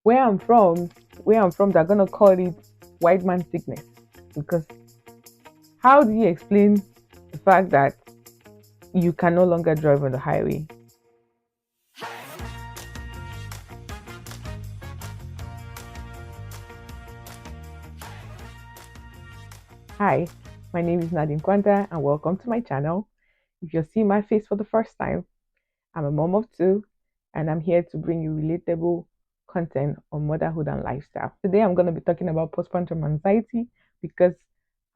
where I'm from, they're gonna call it white man sickness. Because how do you explain the fact that you can no longer drive on the highway? Hi, my name is Nadine Kwanta, and welcome to my channel. If you're seeing my face for the first time, I'm a mom of two, and I'm here to bring you relatable content on motherhood and lifestyle. Today, I'm going to be talking about postpartum anxiety because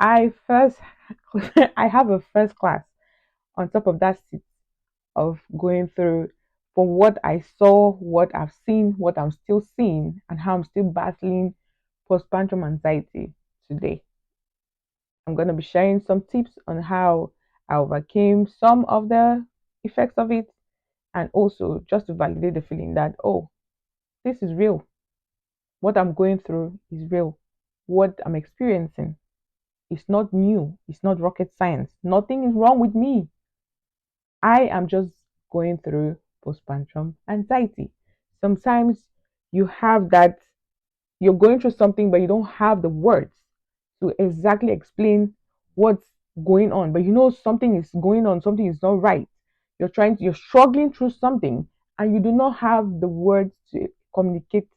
I first, I have a first class on top of that seat of going through from what I saw, what I've seen, what I'm still seeing, and how I'm still battling postpartum anxiety today. I'm going to be sharing some tips on how I overcame some of the effects of it, and also just to validate the feeling that, oh, this is real. What I'm going through is real. What I'm experiencing is not new, it's not rocket science. Nothing is wrong with me. I am just going through postpartum anxiety. Sometimes you have that, you're going through something, but you don't have the words to exactly explain what's going on. But you know something is going on, something is not right. You're struggling through something, and you do not have the words to communicate.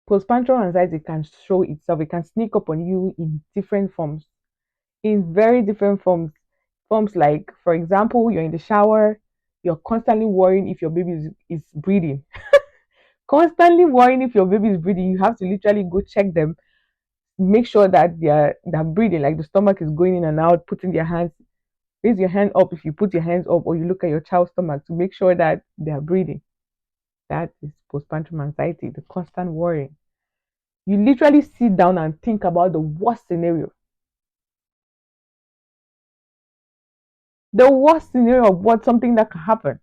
Postpartum anxiety can show itself, it can sneak up on you in different forms, in very different forms. Forms like, for example, you're in the shower, you're constantly worrying if your baby is breathing. Constantly worrying if your baby is breathing. You have to literally go check them, make sure that they're breathing, like the stomach is going in and out, putting their hands, raise your hand up if you put your hands up, or you look at your child's stomach to make sure that they are breathing. That is postpartum anxiety, the constant worrying. You literally sit down and think about the worst scenario. The worst scenario of what something that can happen.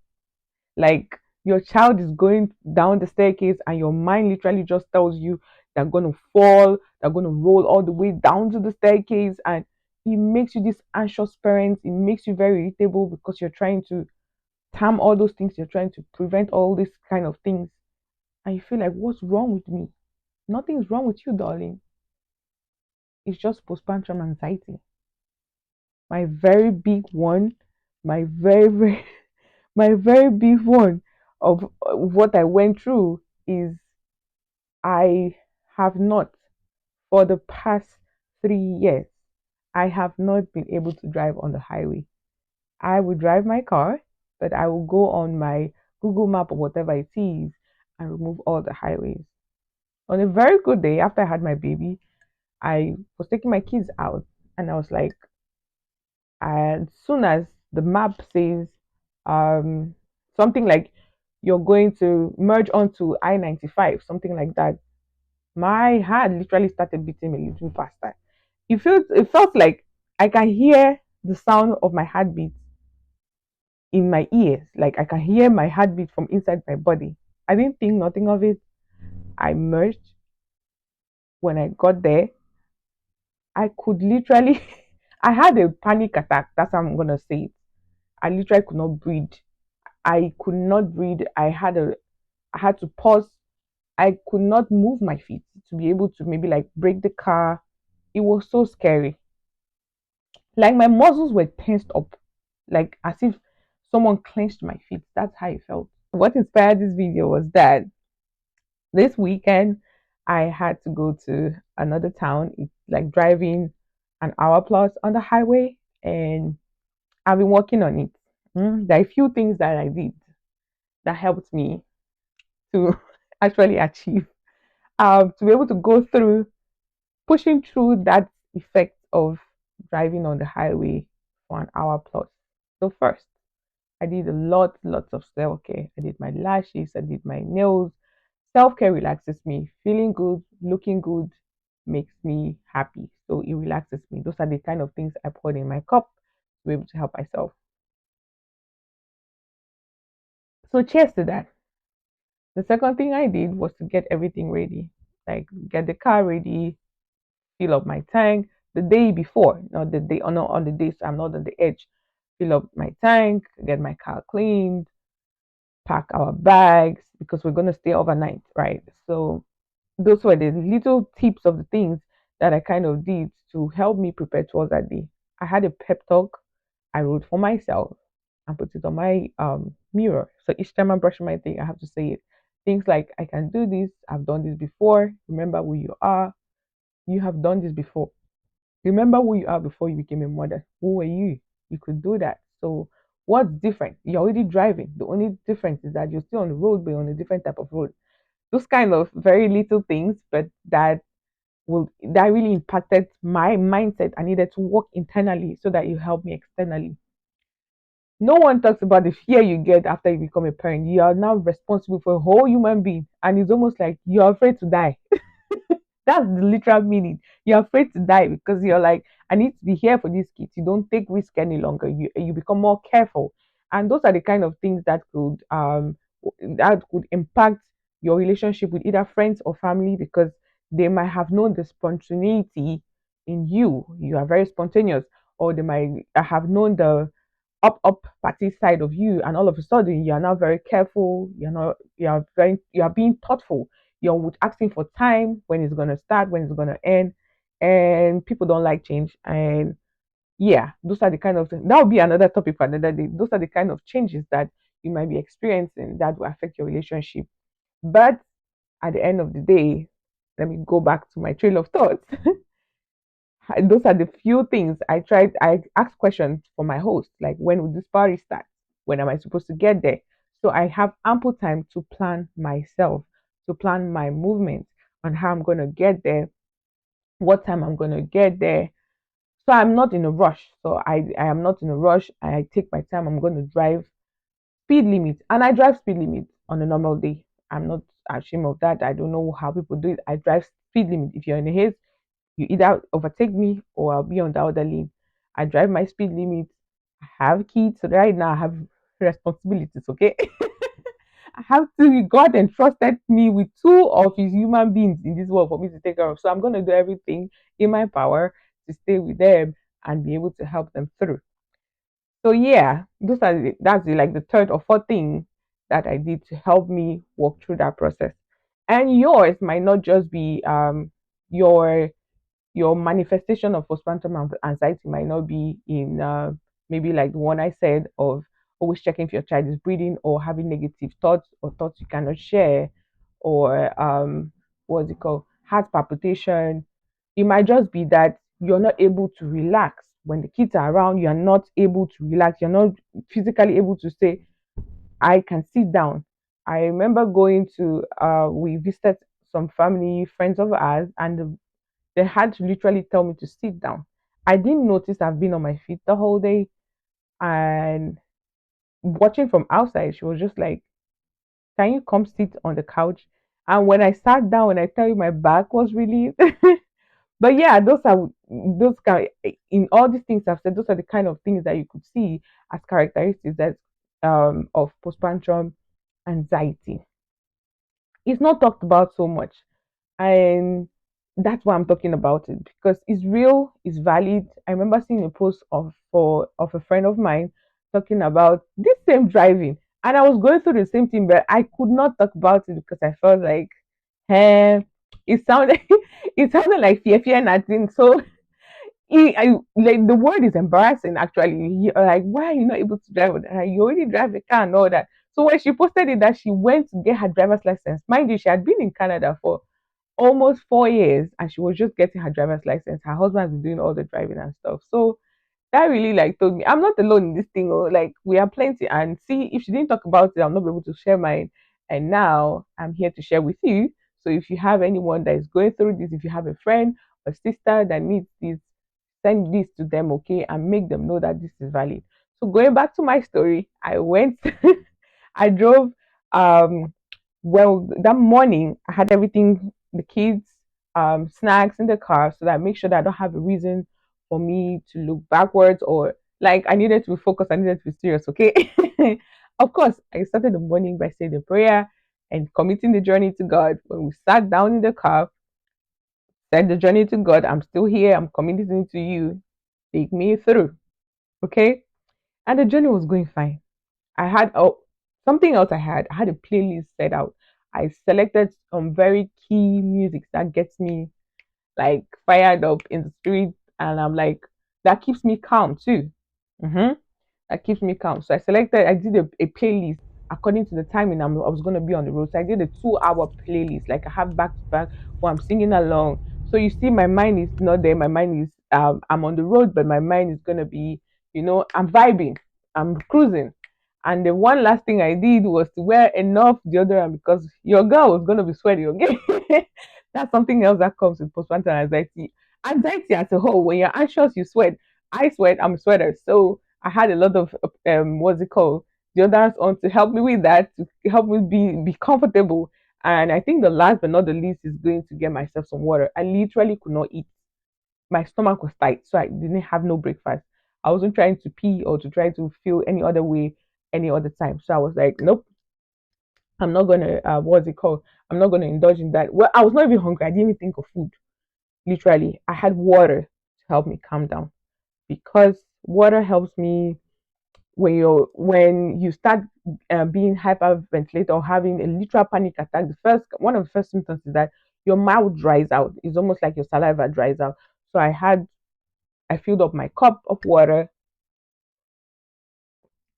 Like your child is going down the staircase and your mind literally just tells you they're going to fall, they're going to roll all the way down to the staircase. And it makes you this anxious parent. It makes you very irritable because you're trying to tam all those things, you're trying to prevent all these kind of things. And you feel like, what's wrong with me? Nothing's wrong with you, darling. It's just postpartum anxiety. My very big one, my very my very big one of what I went through is I have not, for the past 3 years, I have not been able to drive on the highway. I will drive my car, but I will go on my Google map or whatever it is and remove all the highways. On a very good day, after I had my baby, I was taking my kids out, and I was like, as soon as the map says um, something like you're going to merge onto I-95, something like that, my heart literally started beating a little faster. It felt like I can hear the sound of my heartbeat in my ears. Like I can hear my heartbeat from inside my body. I didn't think nothing of it. I merged. When I got there, I could literally I had a panic attack. That's how I'm gonna say it. I literally could not breathe. I could not breathe. I had to pause. I could not move my feet to be able to maybe like brake the car. It was so scary. Like my muscles were tensed up, like as if someone clenched my feet. That's how it felt. What inspired this video was that this weekend I had to go to another town. It's like driving an hour plus on the highway, and I've been working on it. There are a few things that I did that helped me to actually achieve, to be able to go through pushing through that effect of driving on the highway for an hour plus. So first, I did lots of self care. I did my lashes, I did my nails. Self care relaxes me. Feeling good, looking good makes me happy. So it relaxes me. Those are the kind of things I put in my cup to be able to help myself. So cheers to that. The second thing I did was to get everything ready, like get the car ready, fill up my tank the day before, not the day, not on the day, so I'm not on the edge. Fill up my tank, get my car cleaned, pack our bags because we're gonna stay overnight, right? So those were the little tips of the things that I kind of did to help me prepare towards that day. I had a pep talk I wrote for myself and put it on my mirror. So each time I'm brushing my teeth, I have to say it. Things like, I can do this, I've done this before, remember who you are, you have done this before. Remember who you are before you became a mother. Who were you? You could do that. So what's different? You're already driving. The only difference is that you're still on the road, but you're on a different type of road. Those kind of very little things, but that really impacted my mindset. I needed to work internally so that it helped me externally. No one talks about the fear you get after you become a parent. You are now responsible for a whole human being, and it's almost like you're afraid to die. That's the literal meaning. You're afraid to die because you're like, I need to be here for these kids. You don't take risk any longer. You become more careful, and those are the kind of things that could impact your relationship with either friends or family, because they might have known the spontaneity in you. You are very spontaneous, or they might have known the up party side of you, and all of a sudden you are now very careful. You're not you are being thoughtful. You're asking for time, when it's going to start, when it's going to end. And people don't like change. And yeah, those are the kind of that would be another topic for another day. Those are the kind of changes that you might be experiencing that will affect your relationship. But at the end of the day, let me go back to my trail of thoughts. Those are the few things I tried. I asked questions for my host, like, when will this party start? When am I supposed to get there? So I have ample time to plan myself, to plan my movements on how I'm going to get there, what time I'm going to get there. So I'm not in a rush. So I am not in a rush. I take my time. I'm going to drive speed limit, and I drive speed limit on a normal day. I'm not ashamed of that. I don't know how people do it. I drive speed limit. If you're in a haze, you either overtake me or I'll be on the other lane. I drive my speed limit. I have kids. So right now I have responsibilities, okay? I have to, God entrusted me with two of his human beings in this world for me to take care of. So I'm going to do everything in my power to stay with them and be able to help them through. So yeah, like the third or fourth thing that I did to help me walk through that process. And yours might not just be your your manifestation of postpartum anxiety might not be in maybe like the one I said of always checking if your child is breathing, or having negative thoughts or thoughts you cannot share, or what's it called, heart palpitation. It might just be that you're not able to relax when the kids are around. You're not able to relax. You're not physically able to say, I can sit down. I remember going to we visited some family friends of ours, and they had to literally tell me to sit down. I didn't notice I've been on my feet the whole day. And watching from outside, she was just like, can you come sit on the couch? And when I sat down, and I tell you, my back was really. But yeah, those kind, in all these things I've said, those are the kind of things that you could see as characteristics that of postpartum anxiety. It's not talked about so much, and that's why I'm talking about it, because it's real, it's valid. I remember seeing a post of a friend of mine talking about this same driving, and I was going through the same thing, but I could not talk about it because I felt like, eh, it sounded it sounded like fear nothing. So like the word is embarrassing actually. You're like, why are you not able to drive? You already drive a car and all that. So when she posted it that she went to get her driver's license, mind you, she had been in Canada for almost 4 years, and she was just getting her driver's license. Her husband has been doing all the driving and stuff. So that really like told me I'm not alone in this thing. Or like, we are plenty. And see, if she didn't talk about it, I'll not be able to share mine. And now I'm here to share with you. So if you have anyone that is going through this, if you have a friend or sister that needs this, send this to them, okay, and make them know that this is valid. So going back to my story, I went, I drove. Well, that morning I had everything, the kids, snacks in the car, so that I make sure that I don't have a reason for me to look backwards, or like I needed to be focused, I needed to be serious, okay? Of course, I started the morning by saying the prayer and committing the journey to God. When we sat down in the car, said the journey to God, I'm still here, I'm committing to you, take me through, okay? And the journey was going fine. I had something else. I had a playlist set out. I selected some very key music that gets me like fired up in the street, and I'm like, that keeps me calm too. Mm-hmm. That keeps me calm. So I did a playlist according to the timing I was going to be on the road. So I did a 2 hour playlist, like I have back to back where I'm singing along. So you see, my mind is not there. My mind is, I'm on the road, but my mind is going to be, I'm vibing, I'm cruising. And the one last thing I did was to wear enough deodorant because your girl was going to be sweaty, okay? That's something else that comes with postpartum anxiety. Anxiety as a whole, when you're anxious, you sweat. I sweat, I'm a sweater. So I had a lot of what's it called, deodorants on to help me with that, to help me be comfortable. And I think the last but not the least is going to get myself some water. I literally could not eat. My stomach was tight, so I didn't have no breakfast. I wasn't trying to pee or to try to feel any other way any other time. So I was like, nope, I'm not gonna what's it called? I'm not gonna indulge in that. Well, I was not even hungry. I didn't even think of food. Literally, I had water to help me calm down because water helps me when you start being hyperventilated or having a literal panic attack. The first one of the first symptoms is that your mouth dries out. It's almost like your saliva dries out. So I filled up my cup of water,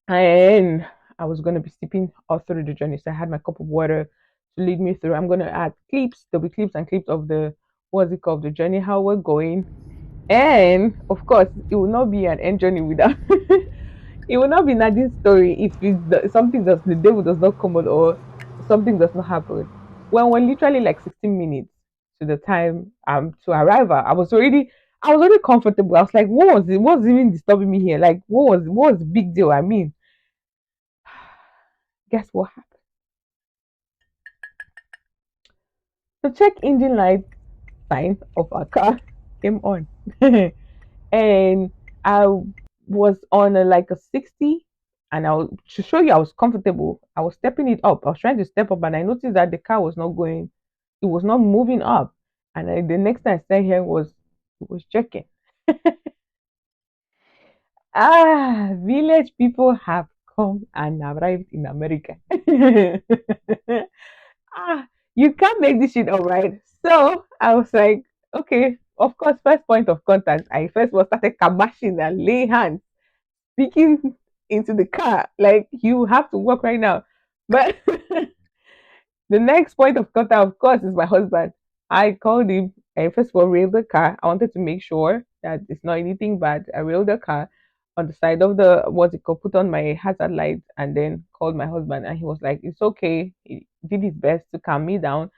and I was going to be sipping all through the journey. So I had my cup of water to lead me through. I'm going to add clips. There'll be clips and clips of the what's it called, the journey, how we're going. And of course, it will not be an end journey without it will not be Nadine's story if something does the devil does not come out or something does not happen. When we're literally like 16 minutes to the time to arrival, I was already comfortable. I was like, what was it? What's even disturbing me here? Like, what was the big deal? I mean, guess what happened? The check engine light sign of our car came on. And I was on like a 60, and to show you I was comfortable, I was stepping it up. I was trying to step up, and I noticed that the car was not going, it was not moving up. And the next time I started here was checking. Village people have come and arrived in America. ah, you can't make this shit up, right? So I was like, okay, of course, first point of contact, I first was started kabashing and lay hands, speaking into the car, like you have to work right now. But the next point of contact, of course, is my husband. I called him. I first of all railed the car. I wanted to make sure that it's not anything bad. I railed the car on the side of the what's it called, put on my hazard lights, and then called my husband. And he was like, "It's okay." He did his best to calm me down.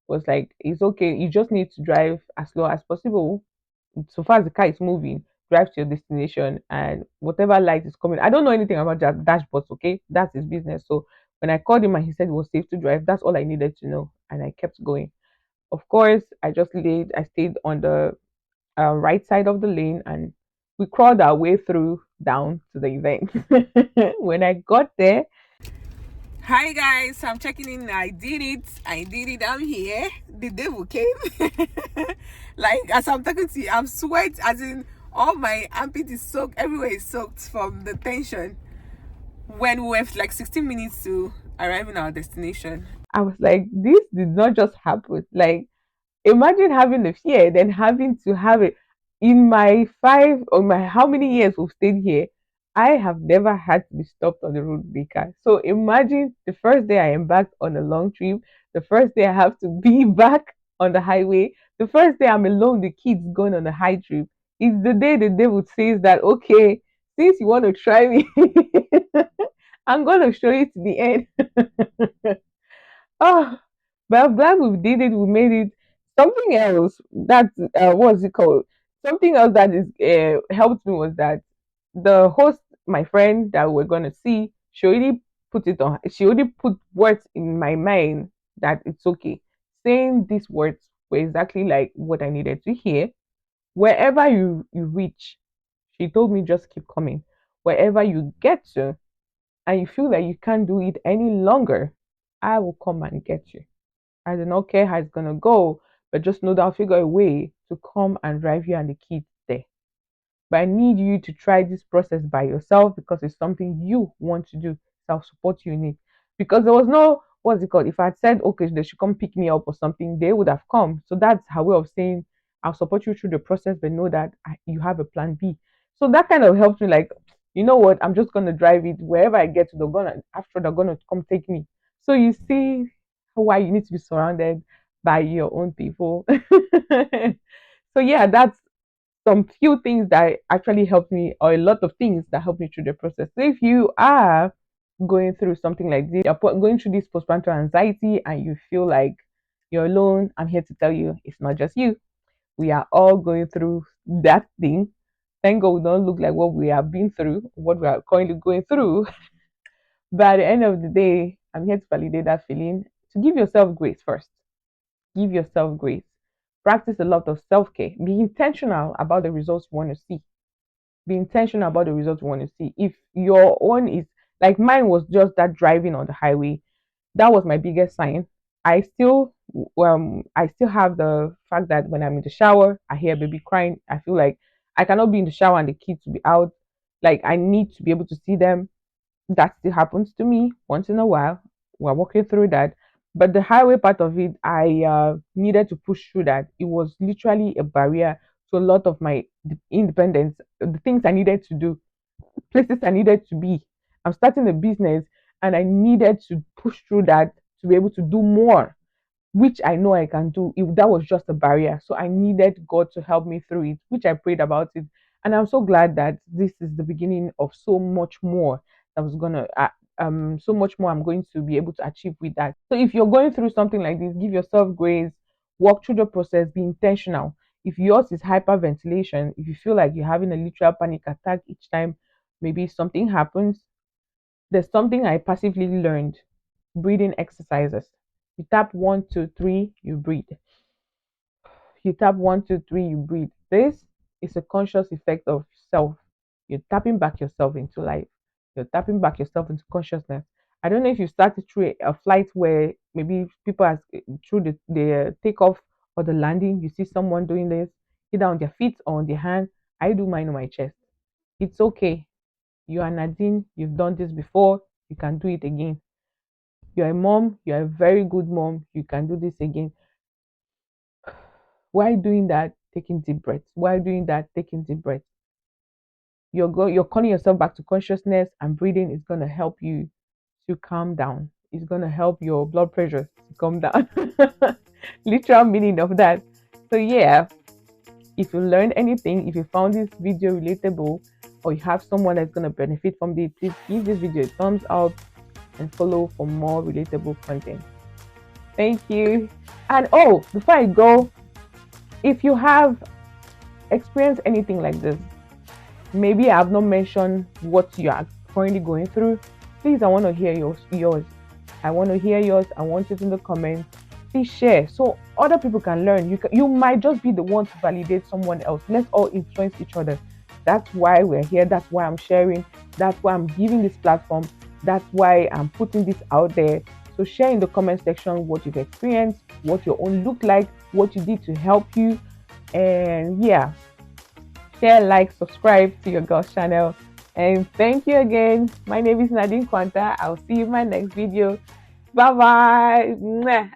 Was like, "It's okay. You just need to drive as slow as possible. So far as the car is moving, drive to your destination, and whatever light is coming." I don't know anything about dashboards. Okay, that's his business. So when I called him and he said it was safe to drive, that's all I needed to know, and I kept going. Of course, I stayed on the right side of the lane, and we crawled our way through down to the event. When I got there, hi guys, I'm checking in. I did it. I'm here. The devil came. Like as I'm talking to you, I'm sweat as in all my armpit is soaked. Everywhere is soaked from the tension. When we were like 16 minutes to arriving at our destination, I was like, this did not just happen. Like, imagine having the fear, then having to have it. In my five or my how many years we've stayed here, I have never had to be stopped on the road with a car. So imagine the first day I embarked on a long trip, the first day I have to be back on the highway, the first day I'm alone, the kids going on a high trip. It's the day the devil says that, okay, since you want to try me, I'm gonna show you to the end. Oh, but I'm glad we did it. We made it. Something else that what's it called? Something else that is helped me was that the host, my friend that we're gonna see, she already put it on. She already put words in my mind that it's okay. Saying these words were exactly like what I needed to hear. Wherever you reach, she told me just keep coming. Wherever you get to, and you feel that you can't do it any longer, I will come and get you. I do not care how it's gonna go, but just know that I'll figure a way to come and drive you and the kids there. But I need you to try this process by yourself because it's something you want to do. So I'll support you in it. Because there was no what's it called? If I had said, okay, they should come pick me up or something, they would have come. So that's her way of saying, I'll support you through the process, but know that you have a plan B. So that kind of helps me, like, you know what, I'm just going to drive it wherever I get to, they're going to come take me. So you see why you need to be surrounded by your own people. So yeah, that's some few things that actually helped me, or a lot of things that helped me through the process. So if you are going through something like this, you're going through this postpartum anxiety and you feel like you're alone, I'm here to tell you it's not just you. We are all going through that thing. Thank God we don't look like what we have been through, what we are currently going through. But at the end of the day, I'm here to validate that feeling, to give yourself grace first. Give yourself grace. Practice a lot of self care. Be intentional about the results you want to see. Be intentional about the results you want to see. If your own is like mine was just that driving on the highway, that was my biggest sign. I still have the fact that when I'm in the shower, I hear baby crying. I feel like I cannot be in the shower and the kids to be out. Like I need to be able to see them. That still happens to me once in a while. We're working through that. But the highway part of it, I needed to push through that. It was literally a barrier to a lot of my independence, the things I needed to do, places I needed to be. I'm starting a business and I needed to push through that to be able to do more, which I know I can do. If that was just a barrier, so I needed God to help me through it, which I prayed about it, and I'm so glad that this is the beginning of so much more that was gonna, so much more I'm going to be able to achieve with that. So if you're going through something like this, give yourself grace, walk through the process, be intentional. If yours is hyperventilation, if you feel like you're having a literal panic attack each time maybe something happens, there's something I passively learned: breathing exercises. You tap one, two, three, you breathe. You tap one, two, three, you breathe. This is a conscious effect of self. You're tapping back yourself into life. You're tapping back yourself into consciousness. I don't know if you started through a flight where maybe people are through the takeoff or the landing, you see someone doing this, either on their feet or on their hand. I do mine on my chest. It's okay. You are Nadine. You've done this before. You can do it again. You're a mom. You're a very good mom. You can do this again. While doing that, taking deep breaths. While doing that, taking deep breaths. You're calling yourself back to consciousness, and breathing is gonna help you to calm down. It's gonna help your blood pressure to come down. Literal meaning of that. So yeah, if you learned anything, if you found this video relatable, or you have someone that's gonna benefit from it, please give this video a thumbs up and follow for more relatable content. Thank you. And oh, before I go, if you have experienced anything like this, maybe I have not mentioned what you are currently going through, please, I want to hear yours. I want to hear yours. I want it in the comments. Please share so other people can learn. You might just be the one to validate someone else. Let's all influence each other. That's why we're here. That's why I'm sharing. That's why I'm giving this platform. That's why I'm putting this out there. So share in the comment section what you've experienced, what your own look like, what you did to help you. And yeah, share, like, subscribe to your girl's channel. And thank you again. My name is Nadine Quanta. I'll see you in my next video. Bye bye.